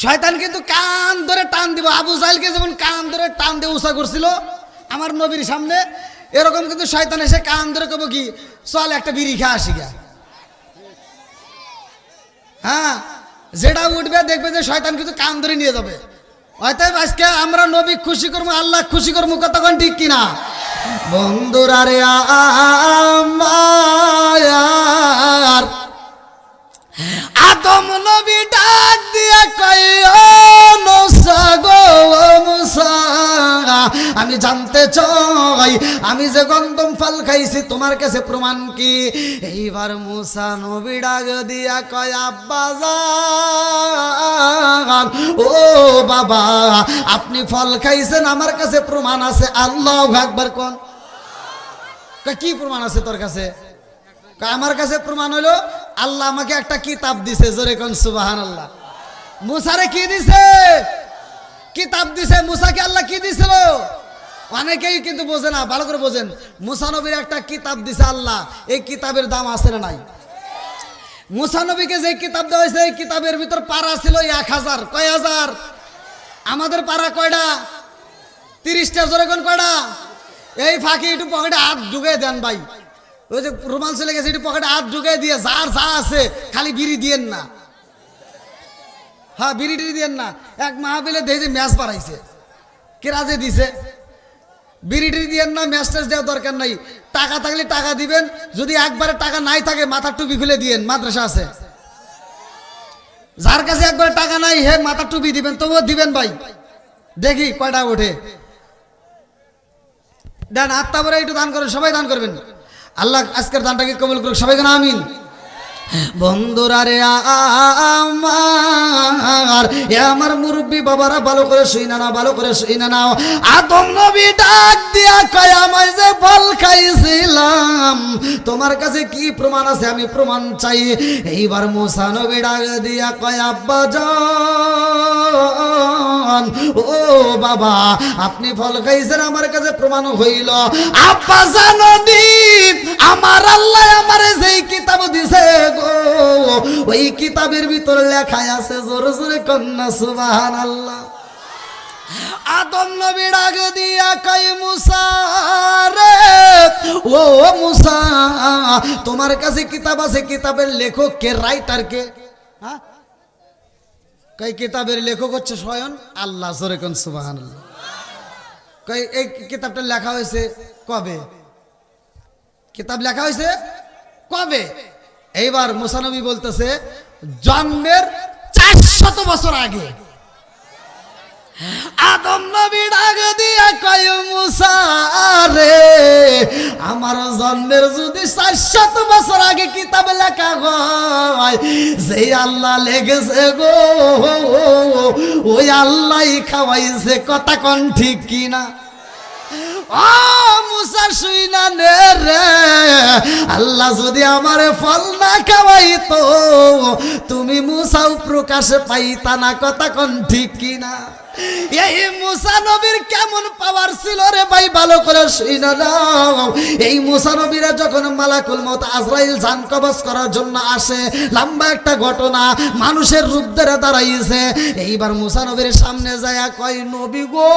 শয়তান কিন্তু কান ধরে টান দিব, আবু জাহেলকে যেমন কান ধরে টান দিয়ে উষা করছিল আমার নবীর সামনে, এরকম কিন্তু শয়তান এসে কান ধরে কব কি চল একটা বিড়ি খা আসি গা। হ্যাঁ, যেটা উঠবে দেখবে যে শয়তান কিন্তু কান ধরে নিয়ে যাবে। অতএব আজকে আমরা নবী খুশি করবো, আল্লাহ খুশি করবো, কতক্ষণ ঠিক কিনা বন্ধুরা রে আমার। আদম নবী ডাক দিয়া কই ও মুসা গো মুসা, আমি জানতে চাই আমি যে গন্ধম ফল খাইছি তোমার কাছে প্রমাণ কি? এইবার মুসা নবী ডাক দিয়া কয় আব্বা জান, ও বাবা আপনি ফল খাইছেন আমার কাছে প্রমাণ আছে। আল্লাহু আকবার কোন। কি প্রমাণ আছে তোর কাছে? আমার কাছে প্রমাণ হলো আল্লাহ আমাকে একটা কিতাব দিছে, জোরে কোন সুবহানাল্লাহ। মুসারে কি দিছে? কিতাব দিছে। মুসাকে আল্লাহ কি দিছিল? অনেকেই কিন্তু বোঝে না, ভালো করে বোঝেন। মুসা নবীর একটা কিতাব দিছে আল্লাহ, এই কিতাবের দাম আছে না নাই? মুসা নবীকে যে কিতাব দেওয়া হয়েছে এই কিতাবের ভিতর পারা ছিল 1000। কয় হাজার? আমাদের পারা কয়টা? 30টা। জোরে কোন কয়টা? এই ফাঁকি একটু পকেটে হাত ঢুকে দেন ভাই, ওই যে রোমান চলে গেছে একটু পকেটে হাত ঢুকে দিয়ে যার যা আছে খালি বিড়ি দিয়েন না। হ্যাঁ, বিড়ি টিড়ি দিয়েন না। এক মাহফিলে দেখে যে ম্যাচ বাড়াইছে, কেরা যে দিছে, বিড়ি টিড়ি দিয়েন না, ম্যাচ ট্যাচ দেওয়ার দরকার নাই। টাকা থাকলে টাকা দিবেন, যদি একবারে টাকা নাই থাকে মাথার টুপি খুলে দিয়েন, মাদ্রাসা আছে। যার কাছে একবারে টাকা নাই হে মাথার টুপি দিবেন, তবুও দিবেন ভাই, দেখি কয়টা ওঠে। দেন আত্মা বলে একটু দান করেন, সবাই দান করবেন। আল্লাহ আজকের দানটাকে কবুল করুক, সবাই কেন আমিন। বন্ধুরা রে আমার, এ আমার মুরব্বী বাবারা ভালো করে শুই না, ভালো করে শুই না নাও। আদম নবী ডাক দিয়া কয় আমায় যে ফল খাইছিলাম তোমার কাছে কি প্রমাণ আছে? আমি প্রমাণ চাই। এইবার মুসা নবী ডাক দিয়া কয় আব্বা জান, ও বাবা আপনি ফল খাইছেন আমার কাছে প্রমাণ হইল। আব্বা জাননি আমার আল্লাহ আমারে যেই কিতাব দিছে গো, ওই কিতাবের ভিতরে লেখা আছে, জোরে জোরে কন্যা সুবহানাল্লাহ। আদম নবী ডাক দিয়া কয় মুসা রে, ও মুসা তোমার কাছে কিতাব আছে, কিতাবের লেখক কে? রাইটার কে? হ্যাঁ, কই কিতাবের লেখক হচ্ছে স্বয়ং আল্লাহ, জোরে কোন সুবহানাল্লাহ। কই এই কিতাবটা লেখা হয়েছে কবে? কিতাব লেখা হয়েছে কবে? এইবার মুসা নবী বলতেছে জন্মের 400 বছর আগে। আদম নবী ডাক দিয়া কয় মুসা রে, আমার জন্মের যদি 400 বছর আগে কিতাব লেখা হয়, যে আল্লাহ লেগেছে গো ওই আল্লাহই খাওয়াইছে, কথা কোন ঠিক কিনা? ও মুসা শুই না রে, আল্লাহ যদি আমারে ফল না খাওয়াইতো তুমি মুসাও প্রকাশে পাইতা না, কথা কোন ঠিক কিনা? এই মুসা নবীর কেমন পাওয়ার ছিল রে ভাই, ভালো করে শুনে নাও। এই মুসা নবীরা যখন মালাকুল মউত আজরাইল জান কবজ করার জন্য আসে, লম্বা একটা ঘটনা, মানুষের রূপ ধরে দাঁড়াইছে। এইবার মুসা নবীর সামনে যায় কয় নবী গো,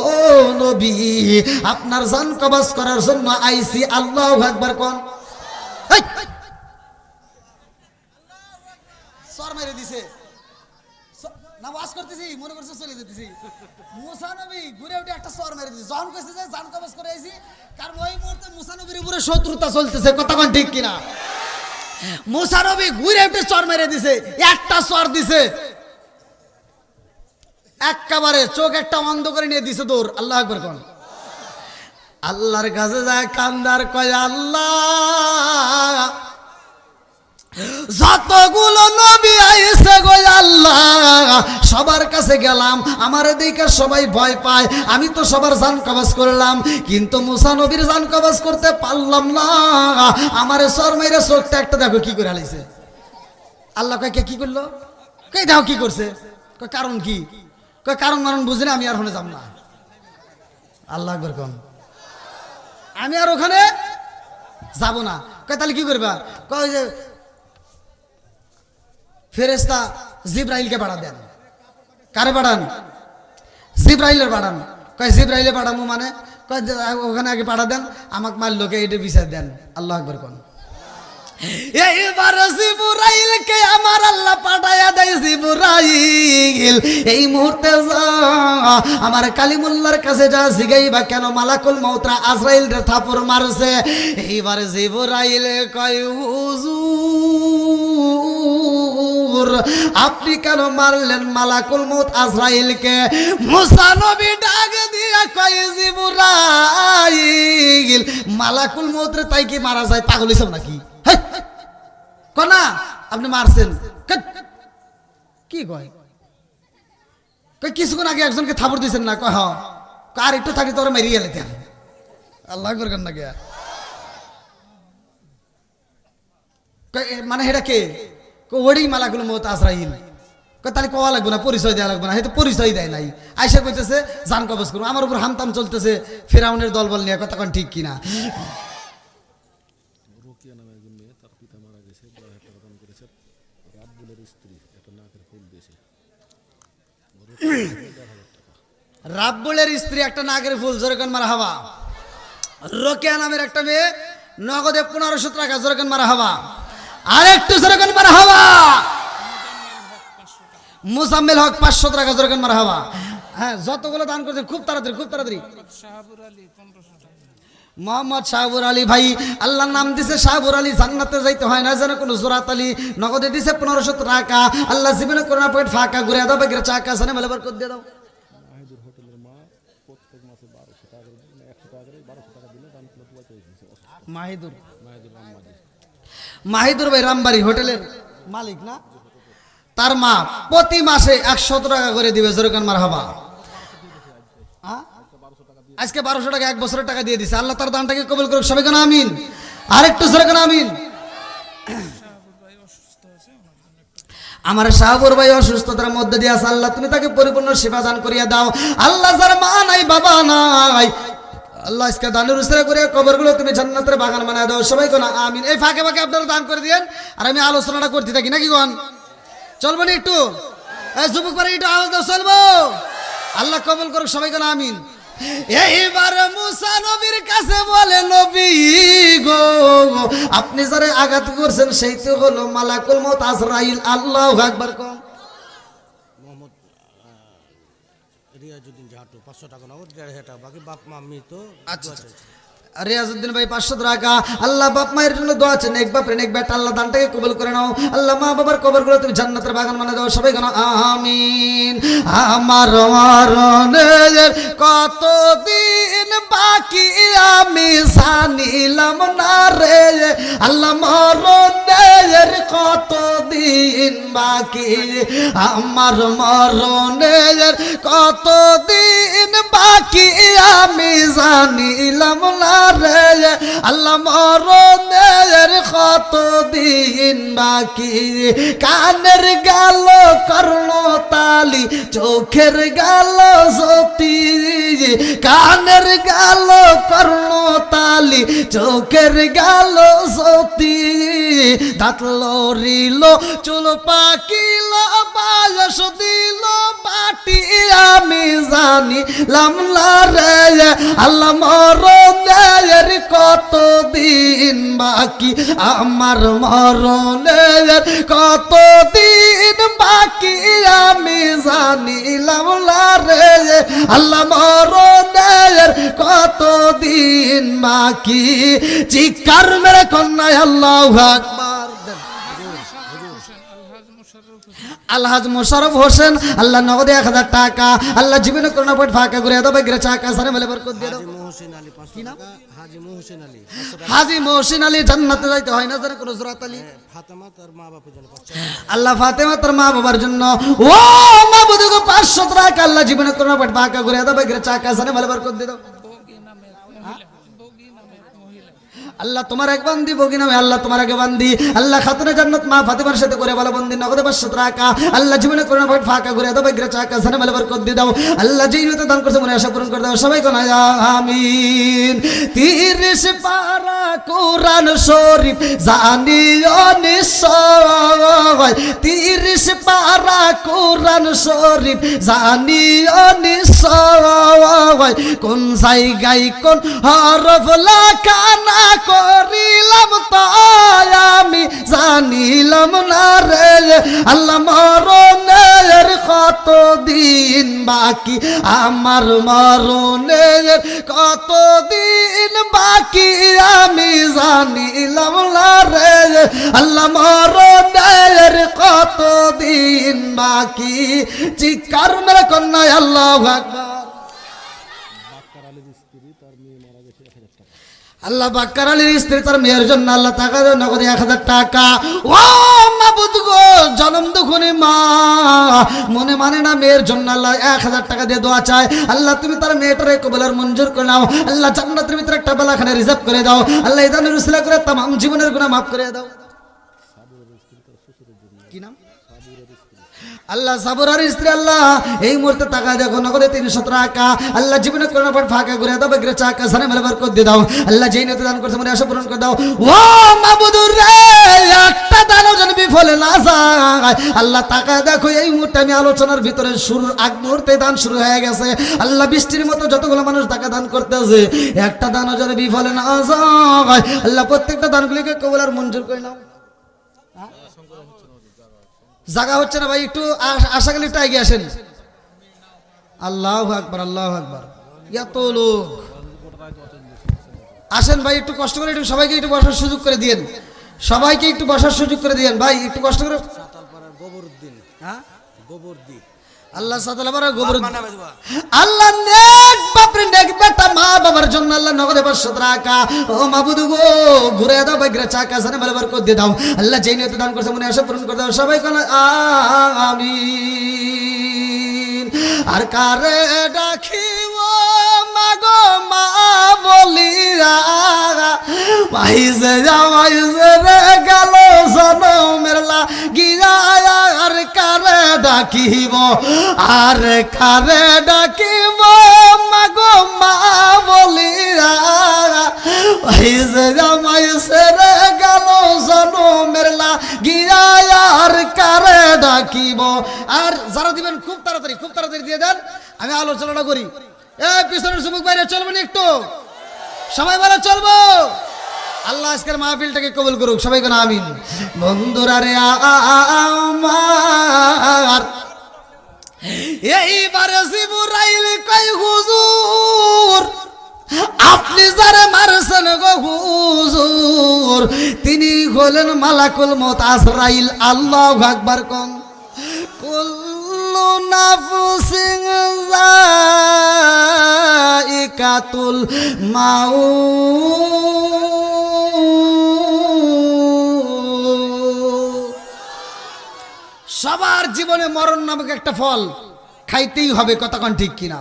ও নবী আপনার জান কবজ করার জন্য আইছি। আল্লাহু আকবার কোন। সর মেরে দিছে না, ওয়াজ করতেছি মনে করছে চলে যেতেছি। মুসা নবী ঘুরে উঠে একটা সর মেরে দিছে, যখন কইছে যে জান কবজ করে আইছি, কারণ ওই মুহূর্তে মুসা নবীর উপরে শত্রুতা চলতেছে, কথা কোন ঠিক কিনা? মুসা নবী ঘুরে উঠে চর মেরে দিছে, একটা চর দিছে একেবারে চোখ একটা অন্ধ করে নিয়ে দিছে দৌড়। আল্লাহু আকবার কোন। আল্লাহর কাছে যায় কান্দার কয় আল্লাহ যতগুলো নবী আইছে গো আল্লাহ সবার কাছে গেলাম, আমার দিকে সবাই ভয় পায়, আমি তো সবার জান কবজ করলাম, কিন্তু মুসা নবীর জান কবজ করতে পারলাম না। আমার সর মেরে চোখটা একটা দেখো কি করে হালাইছে। আল্লাহ কয় কে কি করলো? কই দেখো কি করছে। কয় কারণ কি? কয় কারণ মারণ বুঝি না, আমি আর ওখানে যাব না। আল্লাহ আকবার কোন। আমি আর ওখানে যাব না। কয় তাহলে কি করবা? কয় যে ফেরেশতা জিব্রাইলকে পাঠা দেন। কারে পাঠান? জিব্রাইলের পাঠান। কয় জিব্রাইলে পাঠাবো মানে? কয় ওখানে আগে পাঠা দেন, আমাকে মার লোকে এটা বিচার দেন। আল্লাহ আকবার কোন। এইবার জিবরাইলকে আমার আল্লাহ পাঠায়া দেয়। জিবরাইল এই মুহূর্তে যা আমার কালিমুল্লাহর কাছে যা জিগাইবা কেন মালাকুল মউত আজরাইল রে থাপড় মারছে। এইবার জিবরাইল কয় হুজুর আপনি কেন মারলেন মালাকুল মউত আজরাইলকে? মুসা নবী ডাক দিয়া কয় জিবরাইল মালাকুল মউত রে তাই কি মারা যায়? পাগল হইছো নাকি? কনা আপনি মারছেন কি কয়? কিছুক্ষণ আগে একজনকে থাপড় দিয়েছেন না? কয় হ্যাঁ। কার একটু থাকি তোরা মেরিয়ে গেলে কেন? আল্লাহ করবেন না কে মানে এটা কে? ওড়ি মালাকুল মউত আজরাইল। তাহলে কোয়া লাগবে না, পরিচয় দেওয়া লাগবে না। হয়তো পরিচয় দেয় নাই, আইসা কইতেছে জান কবজ করুন। আমার উপর হামতাম চলতেছে ফেরাউনের দলবল নিয়ে, কথা কোন ঠিক কিনা? রাব্বুলের স্ত্রী একটা নাগের ফুল, জোরেকান মারা হাওয়া। রোকেয়া নামের একটা মেয়ে, নগদে 1500 টাকা, জোরেকান মারা হাওয়া। আর একটু জোরেকান মারা হাওয়া। মুজাম্মিল হক 500 টাকা, জোরেকান মারা হাওয়া। হ্যাঁ যতগুলো দান করছে খুব তাড়াতাড়ি খুব তাড়াতাড়ি। মোহাম্মদ শাহবুর আলী ভাই, আল্লাহর নাম দিছে শাহবুর আলী, জান্নাতে যাইতে হয় না যেন কোনো জোরাত আলী। নগদে দিছে 1500 টাকা। আল্লাহ জীবনে করোনা পয়েন্ট ফাঁকা ঘুরে দাও, বেগের চাকা সানে মেলে বরকত দিয়ে দাও। মাহিদুর ভাই রামবাড়ি হোটেলের মালিক না? তার মা প্রতি মাসে 100 টাকা করে দিবে, জোরকান মারহাবা। আজকে 1200 টাকা, 1 বছরের টাকা দিয়ে দিছে। আল্লাহ তার দানটাকে কবুল করুক, সবাই কেন আমিন। আরেকটু জোরকান আমিন। আমার শাহবুর ভাই অসুস্থতার মধ্যে দিয়ে আছে, আল্লাহ তুমি তাকে পরিপূর্ণ সেবা দান করিয়া দাও। আল্লাহ যার মা নাই বাবা নাই, আল্লাহ আজকে দানের উসরা করে কবরগুলো তুমি জান্নাতের বাগান বানায় দাও, সবাই কোন আমিন। এই ফাঁকে ফাঁকে আপনারা দান করে দিয়েন, আর আমি আলোচনাটা করতে থাকি নাকি কোন? চলবো না একটু? যুবক পারে একটু আওয়াজ দাও, চলবো? আল্লাহ কবুল করুক, সবাই কোন আমিন। এইবার মুসা নবীর কাছে বলে নবী গো আপনি যারা আঘাত করছেন সেই তো হলো মালাকুল মউত আজরাইল। আল্লাহু আকবার কোন। মোহাম্মদ রিয়াজউদ্দিন জাহাটো 500 টাকা নগদ, 1.5 টাকা বাকি। বাপ মা মৃত। আচ্ছা রিয়াজউদ্দিন ভাই 500 টাকা। আল্লাহ বাপ মায়ের জন্য দোয়া আছে, নেক বাপ নেক বেটা, আল্লাহ দানটাকে কবুল করে নাও। আল্লাহ মা বাবার কবরগুলো তুমি জান্নাতের বাগান বানায় দাও, সবাই কোন আমিন। আমার মরণের কতদিন বাকি আমি জানিলাম না রে, আল্লাহ মরণের কতদিন বাকি, আমার মরণের কতদিন বাকি আমি জানিলাম না রে, আল্লাহ মরণের কতদিন বাকি। কানের গেল কর্ণতালি, চোখের গেল জ্যোতি, কানের গেল কর্ণতালি, চোখের গেল জ্যোতি, দাঁত লড়িল চুল পাকিল বায়স দিল বাটি আমি জানিলাম না রে, আল্লাহ মরণের কতদিন বাকি, আমার মরণের কতদিন বাকি আমি জানিলাম না রে, আল্লাহ মরণের কতদিন বাকি। চিৎকার মেরে কন্যায় আল্লাহু আকবার। আলহাজ মোশাররফ হোসেন, আল্লাহ নগদে 1000 টাকা। আল্লাহ জীবনে করোনা পয়েন্ট ফাঁকা করে দাও, বেগরে চাকা সারে মেলে বরকত দিয়ে দাও। হাজী মহসিন আলী জান্নাতে যাইতে হয় না জানে কোন জোরাত আলী। ফাতেমা তার মা বাবার জন্য 500 আল্লাহ ফাতেমা তার মা বাবার জন্য ও মাবুদু 500 টাকা। আল্লাহ জীবনে করোনা পয়েন্ট ফাঁকা করে দাও, বেগরে চাকা সারে মেলে বরকত দিয়ে দাও। আল্লাহ তোমার এক বান্দি বগিনা আল্লাহ তোমার আগে বান্দি আল্লাহ খাতুনে জান্নাত মা ফাতেমার সাথে করে বলা বন্দি নগদে 500 টাকা আল্লাহ জীবনে করোনা ভাই ফাঁকা করে দাও বগিরা চাকা জানে বলে বরকত দিয়ে দাও আল্লাহ যেই নিয়তে দান করছে মনে আশা পূরণ করে দাও সবাই কোন আমিন 30 পারা কোরআন শরীফ জানিও নিশ্চয় 30 পারা কোরআন শরীফ জানিও নিশ্চয় কোন জায়গায় কোন হরফ লেখা না করিলাম তাই আমি জানিলাম না রে আল্লাহ মরণের কত দিন বাকি আমার মরণের কত দিন বাকি আমি জানিলাম না রে আল্লাহ মরণের কত দিন বাকি চিৎকার মেরে কন্যা আল্লাহু আকবার আল্লাহ বাক্কার আলীর স্ত্রী তার মেয়ের জন্য আল্লাহ টাকা দেন নগদে 1000 টাকা ও মাবুদ গো জনম দুখুনি মা মনে মানে না মেয়ের জন্য আল্লাহ 1000 টাকা দিয়ে দোয়া চায় আল্লাহ তুমি তার মেয়েটারে কবুলের মঞ্জুর করে নাও আল্লাহ জান্নাতের ভিতরে একটা বালাখানা রিজার্ভ করে দাও আল্লাহ ইদানের উসিলা করে तमाम জীবনের গুনাহ maaf করে দাও কি নাম আল্লাহ সাবুরার স্ত্রী আল্লাহ এই মুহূর্তে টাকা দেখো নগদে 300 টাকা আল্লাহ জীবনে করোনা পর ফাঁকা করে দাও বগিরা চাকা জানে মেলে বরকত দিয়ে দাও আল্লাহ যেই নিয়তে দান করছে মনে আশা পূরণ করে দাও ও মাবুদুর রে একটা দানও যেন বিফলে না যায় আল্লাহ টাকা দেখো এই মুহূর্তে আমি আলোচনার ভিতরে শুরুর আগ মুহূর্তে দান শুরু হয়ে গেছে আল্লাহ বৃষ্টির মতো যতগুলো মানুষ টাকা দান করতেছে একটা দানও যেন বিফলে না যায় আল্লাহ প্রত্যেকটা দানগুলিকে কবুল আর মঞ্জুর করে নাও জায়গা হচ্ছে না ভাই একটু আশা গেলে একটু এগিয়ে আসেন আল্লাহু আকবার এত লোক আসেন ভাই একটু কষ্ট করে একটু সবাইকে একটু বসার সুযোগ করে দিয়েন সবাইকে একটু বসার সুযোগ করে দিয়েন ভাই একটু কষ্ট করে আল্লাহ সাতালাপাড়ার গোবরউদ্দিন আল্লাহ নেক বাপরে নেক বেটা মা বাবার জন্য আল্লাহ নগদে 500 টাকা ও মাবুদ গো ঘুরে দাও বগিরা চাকা জানে বলে বরকত দিয়ে দাও আল্লাহ যেই নিয়তে দান করছে মনে আশা পূরণ করে দাও সবাই কোন আমিন আর কারে ডাকিব মাগো মা বলিয়া পাইছে যাওয়াইছে রে গেল জনমের লাগিয়া আর কারে ডাকিব আর কারে ডাকিব মাগো মা বলিয়া পাইছে যাওয়াইছে রে গেল জনমের লাগিয়া আর কারে ডাকিব আর যারা দিবেন খুব তাড়াতাড়ি দিয়ে দেন আমি আলোচনাটা করি এই পিছনের যুবক বাইরে চলবেন একটু সবাই বলে চলবো আল্লাহ আজকের মাহফিলটাকে কবুল করুক সবাই কোন আমিন বন্ধুরা রে আমার এইবারে জিবরাইল কই হুজুর আপনি যারে মারছেন গো হুজুর তিনি হলেন মালাকুল মউত আজরাইল আল্লাহু আকবার কোন কুল্লু নাফসিন যায়িকাতুল মাউত সবার জীবনে মরণ নামক একটা ফল খাইতেই হবে কতক্ষণ ঠিক কিনা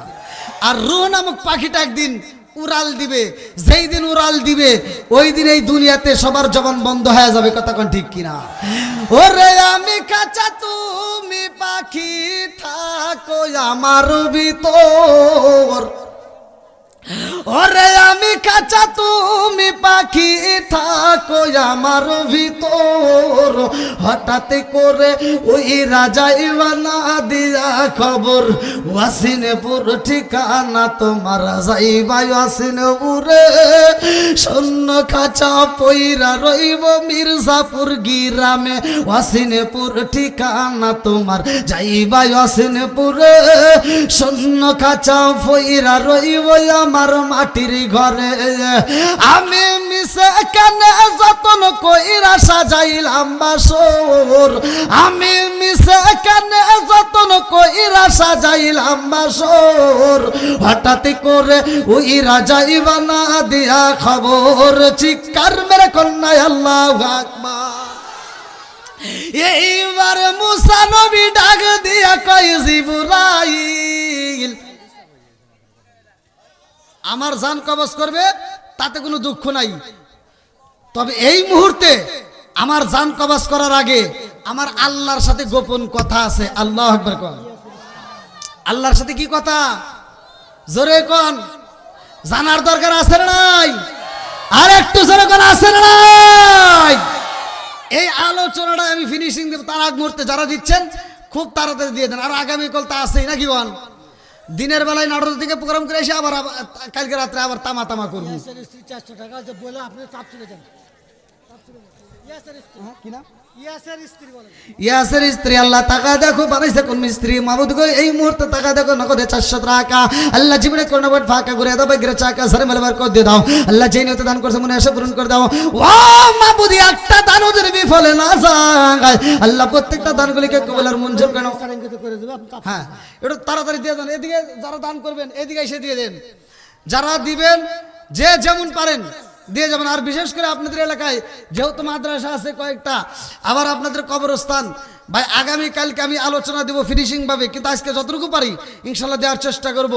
আর রূহ নামক পাখিটা একদিন উড়াল দিবে যেই দিন উড়াল দিবে ওই দিন এই দুনিয়াতে সবার জবান বন্ধ হয়ে যাবে কতক্ষণ ঠিক কিনা ওরে আমি কাঁচা তুমি পাখি থাকো আমার ভিতর ওরে আমি কাঁচা তুমি পাখি থাকো আমার ভিতর হঠাৎ করে ওই রাজা ইওয়ানা দিয়া খবর ওয়াসিনপুর ঠিকানা তোমার যাইবা ওয়াসিনপুরে শূন্য খাঁচা পইরা রইব মির্জাপুর গ্রামে ওয়াসিনপুর ঠিকানা তোমার যাইবা ওয়াসিনপুরে শূন্য খাঁচা পইরা রইব আমার মাটির ঘরে আমি মিশে কেনে যতন কইরা সাজাইলাম বাসর আমি মিশে কেনে যতন কইরা সাজাইলাম বাসর হঠাৎ করে ওই রাজা ইবানা দিয়া খবর চিৎকার মেরে কন্যায় আল্লাহু আকবার এইবার মুসা নবী ডাক দিয়া কয় জিবরাইল আমার জান কবজ করবে তাতে কোনো দুঃখ নাই তবে এই মুহূর্তে আমার জান কবজ করার আগে আমার আল্লাহর সাথে গোপন কথা আছে। আল্লাহু আকবার কোন। আল্লাহর সাথে কি কথা? জোরে কোন। জানার দরকার আছে না নাই? আর একটু জোরে কোন, আছে না নাই? এই আলোচনাটা আমি ফিনিশিং দেব তার আগ মুহূর্তে যারা দিচ্ছেন খুব তাড়াতাড়ি দিয়ে দেন। আর আগামীকাল তা আছেই নাকি বল? দিনের বেলায় নাটোর থেকে প্রোগ্রাম করে এসে আবার কালকে রাত্রে আবার তামা তামা করবো। 400 টাকা যে বলে আপনি চাপ চলে যান। কি না? ইয়াসের স্ত্রী বলেন। ইয়াসের স্ত্রী আল্লাহ টাকা দেখো বানাইছে কোন মিস্ত্রি মাবুদ গো এই মুহূর্তে টাকা দেখো নগদে 400 টাকা আল্লাহ জীবনে করোনা বট ফাঁকা করে দাও বাইরে চাকা সারে মেলবার করে দিয়ে দাও আল্লাহ যেই নিয়তে দান করছে মনে আশা পূরণ করে দাও। ও মাবুদ একটা দান ওদের বিফলে না যায় আল্লাহ প্রত্যেকটা দানগুলিকে কবুল আর মঞ্জুর কেন করে দেবে আপনি। হ্যাঁ একটু তাড়াতাড়ি দিয়ে দেন। এদিকে যারা দান করবেন এদিকে এসে দিয়ে দেন। যারা দিবেন যে যেমন পারেন দিয়ে যাবেন। আর বিশেষ করে আপনাদের এলাকায় যেহেতু মাদ্রাসা আছে কয়েকটা, আবার আপনাদের কবরস্থান, ভাই আগামীকালকে আমি আলোচনা দেবো ফিনিশিং ভাবে, কিন্তু আজকে যতটুকু পারি ইনশাল্লাহ দেওয়ার চেষ্টা করব।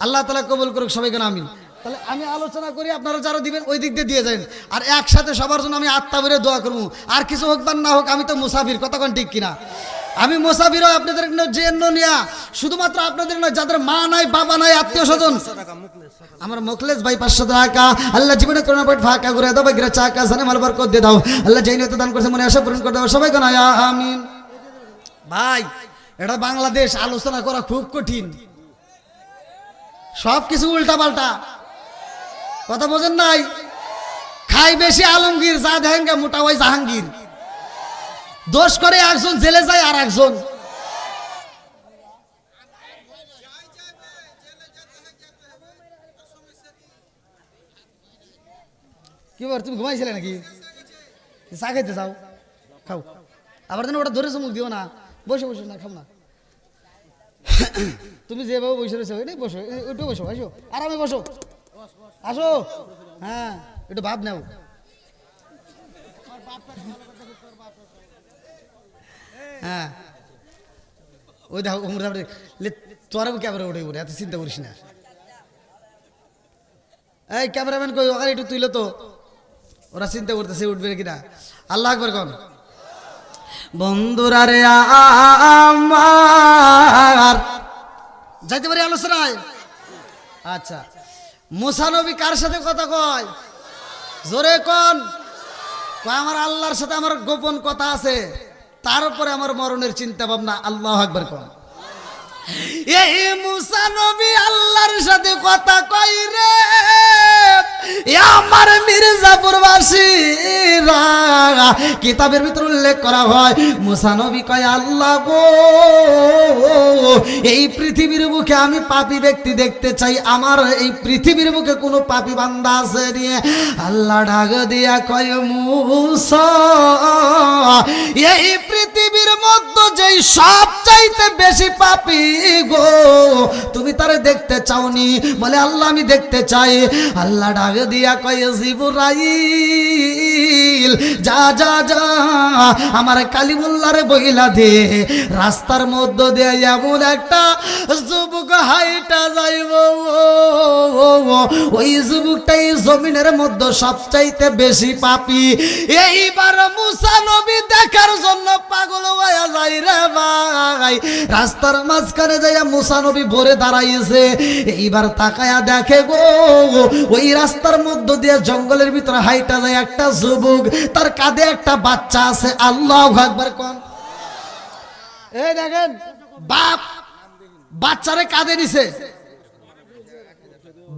আল্লাহ তাআলা কবুল করুক সবাইকে আমিন। তাহলে আমি আলোচনা করি, আপনারা যারা দিবেন ওই দিক দিয়ে যান। আর একসাথে সবার জন্য আমি আত্মা বেড়ে দোয়া করবো। আর কিছু হোক বা না হোক আমি তো মুসাফির, কতক্ষণ ঠিক কিনা? আমি মুসাফির হয় আপনাদের জন্য নিয়া, শুধুমাত্র আপনাদের নয় যাদের মা নাই বাবা নাই আত্মীয় স্বজন। আমার মুখলেস ভাই 500 টাকা আল্লাহ জীবনে করোনা পয়েন্ট ফাঁকা করে দাও বাইরে চাকা জানে মাল বরকত দিয়ে দাও আল্লাহ যেই নিয়তে দান করছে মনে আশা পূরণ করে দাও সবাই কোন আমিন। ভাই এটা বাংলাদেশ, আলোচনা করা খুব কঠিন, সব কিছু উল্টা পাল্টা কথা বোঝেন নাই। খাই বেশি আলমগীর, যা দেখেন মোটা ওই জাহাঙ্গীর। দোষ করে একজন জেলে যায় আর একজন কি বল। তুমি ঘুমাইছিলে নাকি? চা খাইতে চাও খাও, আবার যেন ওটা ধরে চুমুক দিও না। বসে বসে না খাও না। তুমি যেভাবে বসে রয়েছো বসো, একটু বসো, আসো আরামে বসো, আসো। হ্যাঁ একটু ভাব নেও। হ্যাঁ ওই দেখো তোর ক্যামেরা উঠে উঠে এত চিন্তা করিস না। এই ক্যামেরাম্যান কই ওখানে একটু তুইলো তো, ওরা চিন্তা করতেছে উঠবে কিনা। আল্লাহ আকবার কোন। বন্ধুরা রে আমার যাইতে পারি আলোচনায়? আচ্ছা, মুসা নবী কার সাথে কথা কয়? জোরে কোন। আমার আল্লাহর সাথে আমার গোপন কথা আছে, তারপরে আমার মরণের চিন্তা ভাবনা। আল্লাহু আকবার কোন। এই মুসা নবী আল্লাহর সাথে কথা কই রে আমার মির্জাপুরবাসীরা। কিতাবের ভিতর উল্লেখ করা হয় মুসা নবী কয় আল্লাহ গো এই পৃথিবীর বুকে আমি পাপী ব্যক্তি দেখতে চাই, আমার এই পৃথিবীর বুকে কোনো পাপী বান্দা আছে নিয়ে। আল্লাহ ডাক দিয়া কয় মুসা এই পৃথিবীর মধ্যে যেই সবচাইতে বেশি পাপী গো তুমি তারে দেখতে চাওনি? বলে আল্লাহ আমি দেখতে চাই। আল্লাহ ডাক দিয়া কয় জিবরাইল যা যা যা আমার কালিমুল্লাহরে বইলা দে রাস্তার মধ্যে দিয়ে এমন একটা যুবক হাইটা যাইব, ওই যুবকটাই জমিনের মধ্যে সবচাইতে বেশি পাপী। এইবার মুসা নবী দেখার জন্য পাগল হয়ে যায় রে ভাই। রাস্তার মাঝখানে যাইয়া মুসা নবী ভরে দাঁড়াইছে। এইবার তাকায়া দেখে গো ওই রাস্তার মধ্য দিয়ে জঙ্গলের ভিতরে হাইটা যায় একটা যুবক, তার কাঁধে একটা বাচ্চা আছে। আল্লাহু আকবার কোন। এই দেখেন বাপ বাচ্চারে কাঁধে নিছে,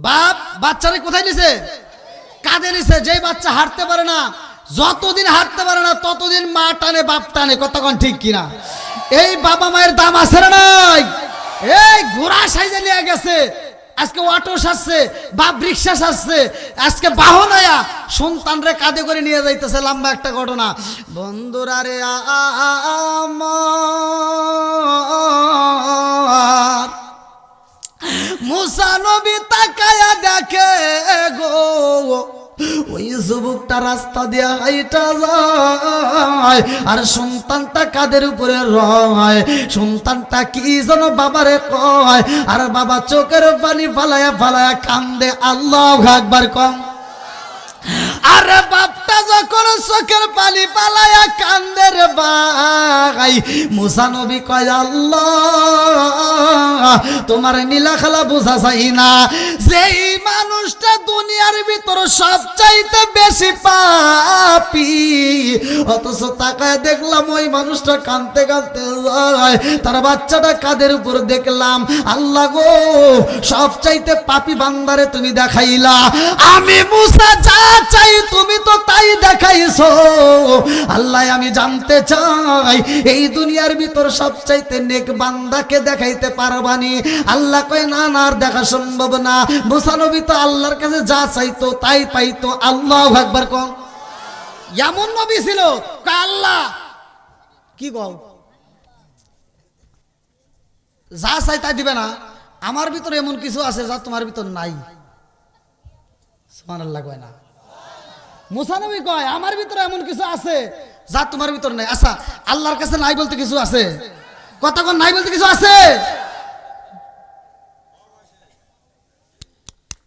বাপ বাচ্চারে কোথায় নিছে? কাঁধে নিছে। যেই বাচ্চা হাঁটতে পারে না, যতদিন হাঁটতে পারে না ততদিন মা টানে বাপ টানে, কতক্ষণ ঠিক কিনা? এই বাবা মায়ের দাম আছে না নাই? এই ঘোড়া সাইজে নিয়ে গেছে, আজকে অটো সাজছে, বাপ রিক্সা সাজছে, আজকে বাহন আয়া সন্তানরে কাঁধে করে নিয়ে যাইতেছে। লম্বা একটা ঘটনা। বন্ধুরা রে আমার মুসা নবী তাকায়া দেখে গো ওই যুবকটা রাস্তা দিয়ে হাইটা যায় আর সন্তানটা কাদের উপরে রয়। সন্তানটা কি যেন বাবারে কয়, আর বাবা চোখের পানি ফালায়া ফালায়া কান্দে। আল্লাহু আকবার কম। আরে বাপটা যখন চোখের পানি পালায়া কান্দের ভাই মুসা নবী কয় আল্লাহ তোমার নীলা খেলা বোঝা চাই না, যেই মানুষটা দুনিয়ার ভিতর সবচাইতে বেশি পাপী, অথচ তাকায় দেখলাম ওই মানুষটা কাঁদতে কাঁদতে যায়, তার বাচ্চাটা কাদের উপর দেখলাম। আল্লাহ গো সবচাইতে পাপী বান্দারে তুমি দেখাইলা, আমি মুসা যা চাই তুমি তো তাই দেখাইছো। আল্লাহ আমি জানতে চাই এই দুনিয়ার ভিতর সবচাইতে নেক বান্দাকে দেখাইতে পারবানি? আল্লাহ কয় না না, আর দেখা সম্ভব না। মুসা নবী তো আল্লাহর কাছে যা চাইতো তাই পাইতো। আল্লাহু আকবার কোন। এমন নবী ছিল আল্লাহ কি কও? যা চাই তাই দিবে না, আমার ভিতরে এমন কিছু আছে যা তোমার ভিতর নাই। সুবহানাল্লাহ কয় না? মুসা নবী কয় আমার ভিতরে এমন কিছু আছে যা তোমার ভিতর নাই। আচ্ছা আল্লাহর কাছে নাই বলতে কিছু আছে? কতক্ষণ নাই বলতে কিছু আছে?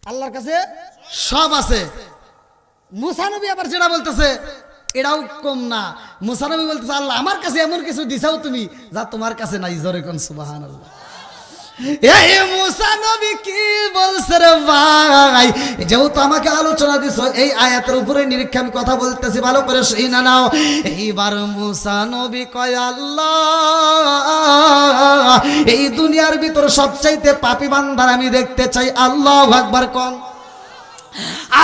আল্লাহর কাছে সব আছে। মুসা নবী আবার যেটা বলতেছে এটাও কম না। মুসা নবী বলতেছে আল্লাহ আমার কাছে এমন কিছু দিছাও তুমি যা তোমার কাছে নাই। জোরে কোন সুবহানাল্লাহ। এই মুসা নবী কি বলছে রে ভাই? যেহেতু আমাকে আলোচনা দিছো এই আয়াতের উপরে নিরীক্ষা আমি কথা বলতেছি, ভালো করে শুনে নাও। এইবার মুসা নবী কয় আল্লাহ এই দুনিয়ার ভিতর সবচাইতে পাপী বান্দার আমি দেখতে চাই। আল্লাহু আকবার কোন।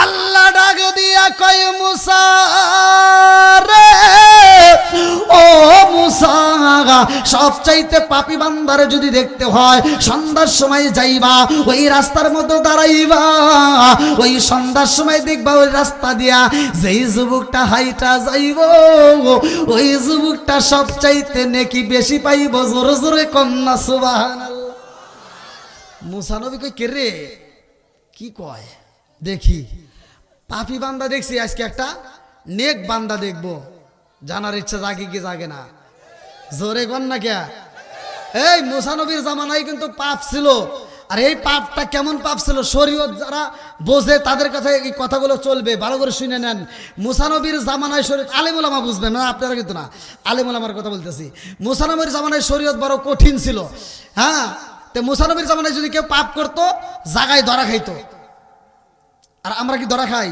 আল্লাহ ডাক দিয়া কয় মুসা রে ও মুসা, সবচাইতে পাপী বান্দারে যদি দেখতে হয় সন্ধ্যার সময় যাইবা, ওই রাস্তার মধ্যে দাঁড়াইবা, ওই সন্ধ্যার সময় দেখবা ওই রাস্তা দিয়া যেই যুবকটা হাইটা যাইব ওই যুবকটা সবচাইতে নেকি বেশি পাইব। জোরে জোরে কন্যা সুবহানাল্লাহ। মুসা নবী কই কে রে? কি কয় দেখি? পাপী বান্দা দেখছি, আজকে একটা নেক বান্দা দেখবো। জানার ইচ্ছা জাগে কি জাগে না? জোরে কন না কে? এই মুসা নবীর জামানায় কিন্তু পাপ ছিল। আর এই পাপটা কেমন পাপ ছিল শরীয়ত যারা বোঝে তাদের কাছে এই কথাগুলো চলবে, ভালো করে শুনে নেন। মুসা নবীর জামানায় শরীয়ত আলেম ওলামা বুঝবেন না, আপনারা কিন্তু না, আলেম ওলামার কথা বলতেছি। মুসা নবীর জামানায় শরীয়ত বড় কঠিন ছিল। হ্যাঁ, তো মুসা নবীর জামানায় যদি কেউ পাপ করতো জাগায় ধরা খাইতো। আর আমরা কি ধরা খাই?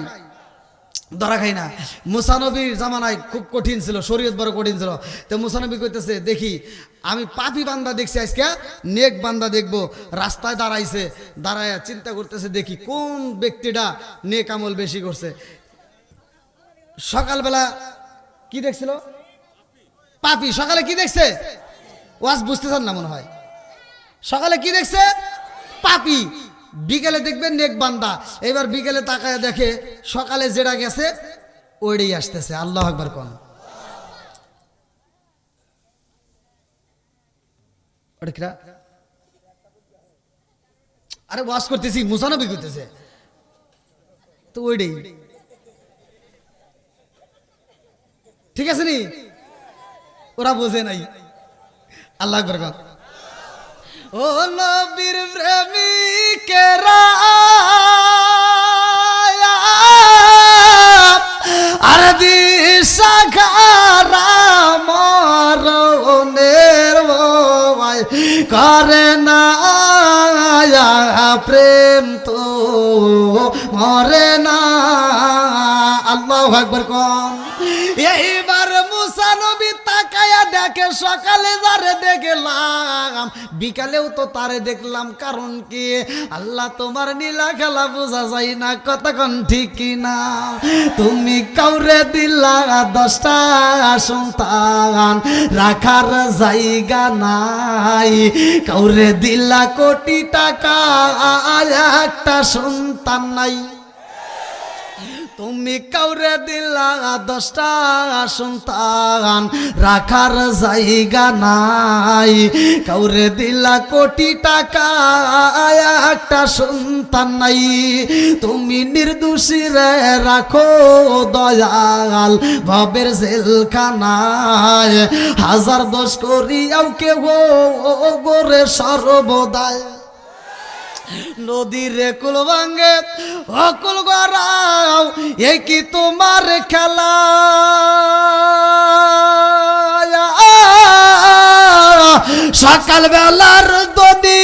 ধরা খাই না। মুসা নবীর জামানায় খুব কঠিন ছিল, শরীয়ত বড় কঠিন ছিল। তো মুসা নবী কইতেছে দেখি আমি পাপী বান্দা দেখছি, আজকে নেক বান্দা দেখবো। রাস্তায় দাঁড়াইছে, দাঁড়ায় চিন্তা করতেছে দেখি কোন ব্যক্তিটা নেক আমল বেশি করছে। সকালবেলা কি দেখছিল? পাপী। সকালে কি দেখছে? ওয়াজ বুঝতেছেন না মনে হয়। সকালে কি দেখছে? পাপী। বিকেলে দেখবেন নেক বান্দা। এবার বিকেলে তাকায় দেখে সকালে যেটা গেছে ওইটাই আসতেছে। আল্লাহু আকবার কোন। আরে ওয়াজ করতেছি, মুসা নবী করতেছে তো ওইটাই ঠিক আছে নি? ওরা বোঝে নাই। আল্লাহু আকবার কোন। ও নবীর প্রেমিকেরা আর দিশাখারা মরণের ভয় করে না, প্রেম তো মরে না। আল্লাহু আকবার কোন। এইবার মুসা নবী তাকায়া দেখে সকালে যারে দেখলাম বিকালেও তো তারে দেখলাম। কারণ কি? আল্লাহ তোমার নীলা খেলা বোঝা যায় না, কতক্ষণ ঠিক কিনা? তুমি কাউরে দিলা 10টা সন্তান, রাখার জায়গা নাই। কাউরে দিলা কোটি টাকা, একটা সন্তান নাই। তুমি কাউরে দিলা 10টা সন্তান, রাখার জায়গা নাই। কাউরে দিলা কোটি টাকা, একটা সন্তান নাই। তুমি নির্দোষী রে রাখো দয়াল ভবের জেলখানায়, হাজার দোষ করিয়াও কেউ গোরে সর্বদায়। নদীর কুল ভাঙ্গে অকুল গড়াও এ কি তোমার খেলা সকাল বেলার দনি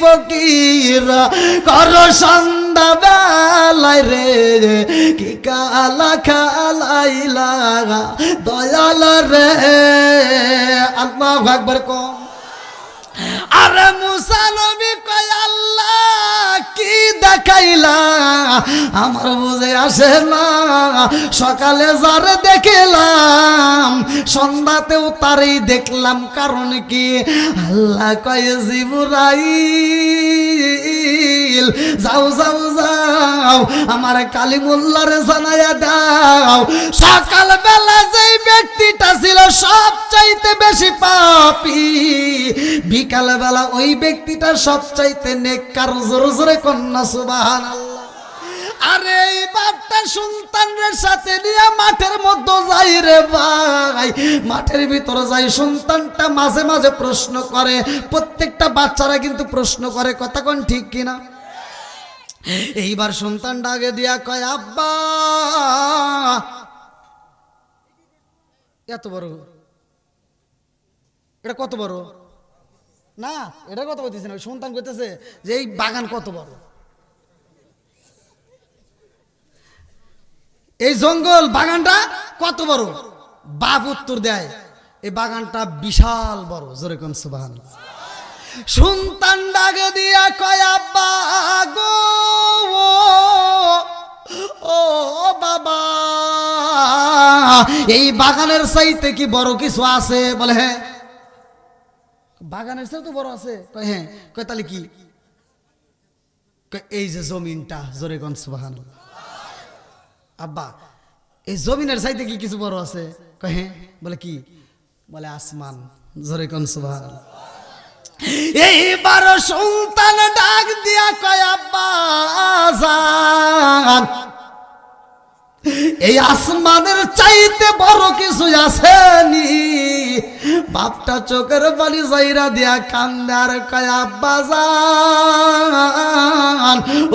ফকিরা করো সন্ধ্যা বেলায় রে কি কালা খালাইলা দয়াল রে আল্লাহু আকবার কম। আরে মুসা নবী কয় আল্লাহ কি দেখাইলা আমার বুঝে আসে না, সকালে যারে দেখলাম সন্ধ্যাতেও তারই দেখলাম, কারণ কি আল্লাহ কয় জিবরাইল যাও যাও যাও আমার কালিমুল্লাহরে জানাইয়া দাও সকাল বেলা যেই ব্যক্তিটা ছিল সবচাইতে বেশি পাপী, বিকাল বেলা ওই ব্যক্তিটা সবচাইতে নেককার। জোরে জোরে কন্যা সুবহানাল্লাহ। আরে এই বাপটা সন্তানের সাথে নিয়ে মাঠের মধ্যে যাই রে ভাই, মাঠের ভিতরে যাই সন্তানটা মাঝে মাঝে প্রশ্ন করে, প্রত্যেকটা বাচ্চারা কিন্তু প্রশ্ন করে, কথা কোন ঠিক কিনা? এইবার সন্তান ডাকে দিয়া কয় আব্বা এত বড়, এটা কত বড় না, এটা কত বলতেছে না, সন্তান কইতেছে যে এই বাগান কত বড়, এই জঙ্গল বাগানটা কত বড়? বাপ উত্তর দেয় এই বাগানটা বিশাল বড়। জোরে কোন সুবহানাল্লাহ। সন্তান ডাকে দিয়া কয় আব্বা গো ও বাবা এই বাগানের চাইতে কি বড় কিছু আছে? বলে হ্যাঁ। বাগানের চাইতে তো বড় আছে? কয় হ্যাঁ। কয় তাহলে কি? এই যে জমিনটা। জোরে কোন সুবহানাল্লাহ। আব্বা এই জমিনের চাইতে কি কিছু বড় আছে? কয় হ্যাঁ। বলে কি? বলে আসমান। জোরে কোন সুবহানাল্লাহ। এইবার সন্তান ডাক দিয়া কয় আব্বা জান এই আসমানের চাইতে বড় কিছু আসেনি? বাপটা চোখের পানি জাইরা দিয়া কান্দে আর কয় আব্বা জান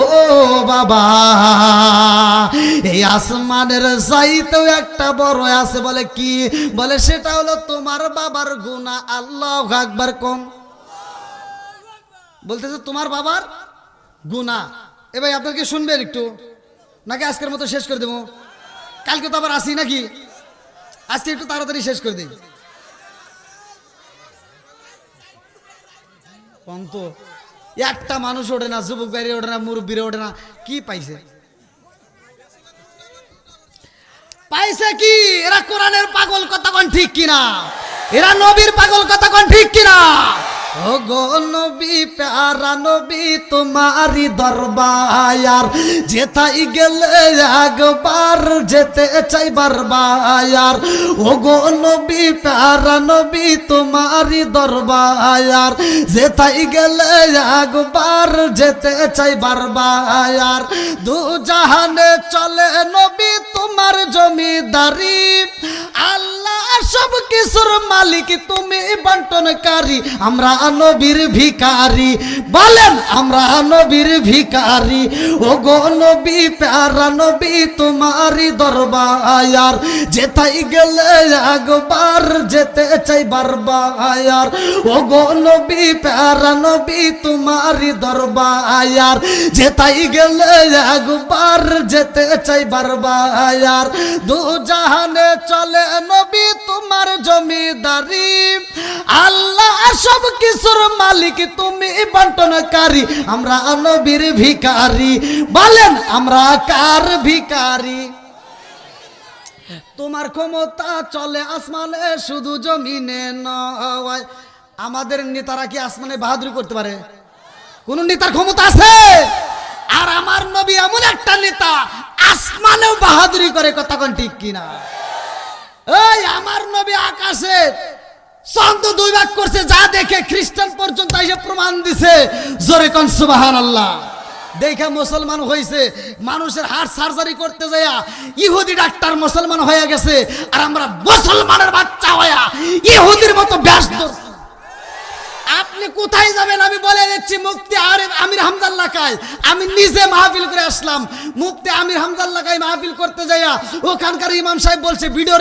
ও বাবা এই আসমানের চাইতেও একটা বড় আছে। বলে কি? বলে সেটা হলো তোমার বাবার গুনাহ। আল্লাহু আকবার কোন। বলতেছে তোমার বাবার গুনাহ। এ ভাই আপনাকে শুনবেন একটু নাকি আজকের মতো শেষ করে দেবো? কালকে তো আবার আসি নাকি? আজকে একটু তাড়াতাড়ি শেষ করে দিই। অন্ত একটা মানুষ ওঠে না, যুবক বাইরে ওঠে না, মুরব্বীরা ওঠে না। কি পাইছে? পাইছে কি? এরা কোরআনের পাগল, কথা কোন ঠিক কিনা? এরা নবীর পাগল, কথা কোন ঠিক কিনা? ও গো নবী প্যারা নবী তোমারি দরবার যেথাই গেলে একবার যেতে চাই বারবার। ও গো নবী প্যারা নবী তোমারি দরবার যেথাই গেলে একবার যেতে চাই বারবার। দু জাহানে চলে নবী তোমার জমিদারি, আল্লাহ সব কিছুর মালিক তুমি বন্টনকারী। আমরা নবীর ভিখারি, বলেন আমরা নবীর ভিখারি। ও গো নবী প্যারা নবী তোমারি দরবার যেথাই গেলে একবার যেতে চাই বারবার। ও গো নবী প্যারা নবী তোমারি দরবার যেথাই গেলে একবার যেতে চাই বারবার। দু জাহানে চলে নবী তোমার জমিদারি, আল্লাহ সব কিছুর মালিক তুমি বন্টনকারী। আমরা নবীর ভিখারি, বলেন আমরা কার ভিখারি? তোমার ক্ষমতা চলে আসমানে শুধু জমিনে নয়। আমাদের নেতারা কি আসমানে বাহাদুরি করতে পারে? কোন নেতার ক্ষমতা আছে? আর আমার নবী এমন একটা নেতা আসমানেও বাহাদুরি করে, কথা কোন ঠিক কিনা? এই আমার নবী আকাশে চন্দ্র দুই ভাগ করছে, যা দেখে খ্রিস্টান পর্যন্ত এসে প্রমাণ দিছে। জোরে কোন সুবহানাল্লাহ। দেখে মুসলমান হয়েছে, মানুষের হার্ট সার্জারি করতে যায়া ইহুদি ডাক্তার মুসলমান হয়ে গেছে, আর আমরা মুসলমানের বাচ্চা হইয়া ইহুদির মতো ব্যাস ধরছি। আপনি কোথায় যাবেন আমি বলে দিচ্ছি, মুফতি আমির হামজা এলাকায় আমি নিজে মাহফিল করে আসলাম। মুফতি আমির হামজা এলাকায় মাহফিল করতে যাইয়া ওখানকার ইমাম সাহেব বলছে ভিডিওর